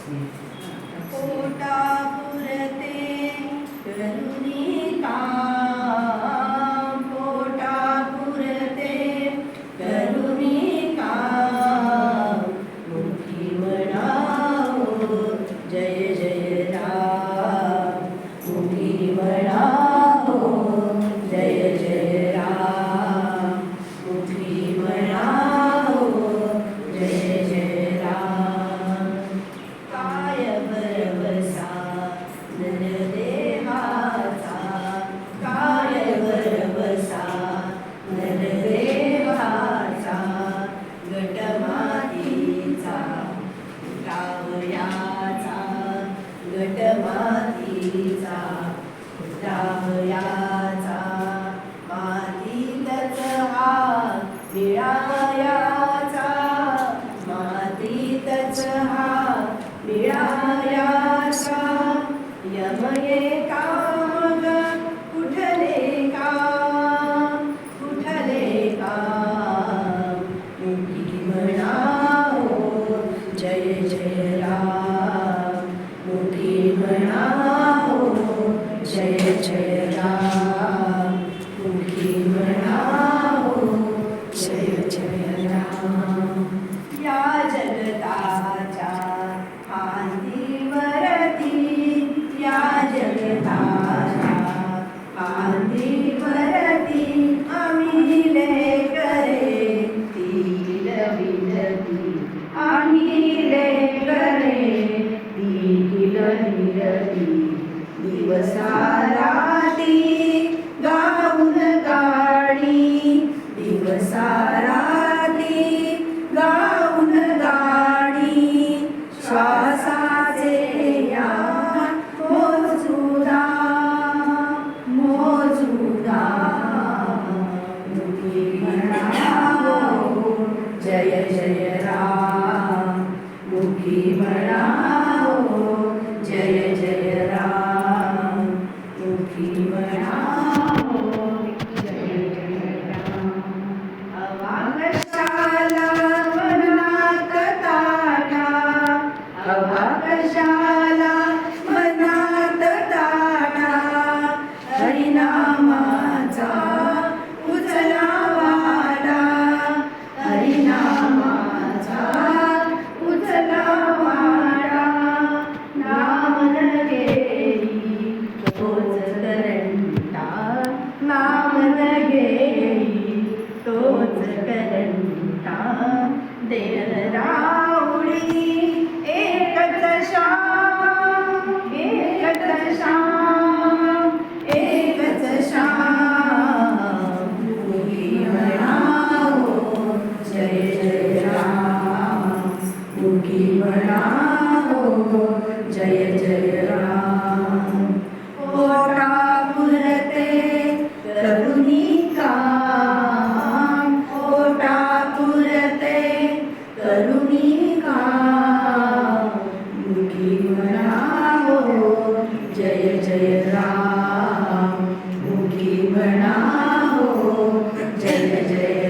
पोटा पुरते करुणी काम, पोटा पुरते करुणी काम, मुखी म्हणावं जय जय राम, मुखी म्हणावं जय जय राम, मुखी म्हणावं जय जय राम. काय भरवसा नरदेहाचा, काय भरवसा नरदेहाचा, गटमातीचा फुटावयाचा, गटमातीचा फुटावयाचा, मातीतच हा मिळायाचा, मातीतच हा मिळायाचा. यमये काम कुठले काम, कुठले काम, मुखी म्हणावं जय जय राम, मुखी म्हणावं जय जय राम, मुखी म्हणावं जय जय राम. या जगताच्या फांदीवरती, या जगताच्या फांदीवरती आम्ही लेकरे तील विनती, आम्ही लेकरे तील विनती, दिवसाराती गाऊन गाणी, दिवसाराती गाऊन गाणी, श्वासाचे या मोजुदा, मोजुदा, मुखी म्हणावं जय जय राम, मुखी म्हणावं जय जय राम, मुखी म्हणावं जय जय राम. अवाकशाला मनात ताठा, अवाकशाला मनात ताठा, हरिनामाचा उचला वाडा, हरिनामाचा उचला वाडा. नाम न घेई तोच करंटा, नाम न घेई तोच करंटा, देह राऊडी एकच श्याम, एकच श्याम, एकच श्याम, मुखी म्हणावं जय जय राम, मुखी म्हणावं जय जय राम. पोटा पुरते करुणी काम, पोटा पुरते करुणी काम, मुखी म्हणावं जय जय राम, मुखी म्हणावं जय जय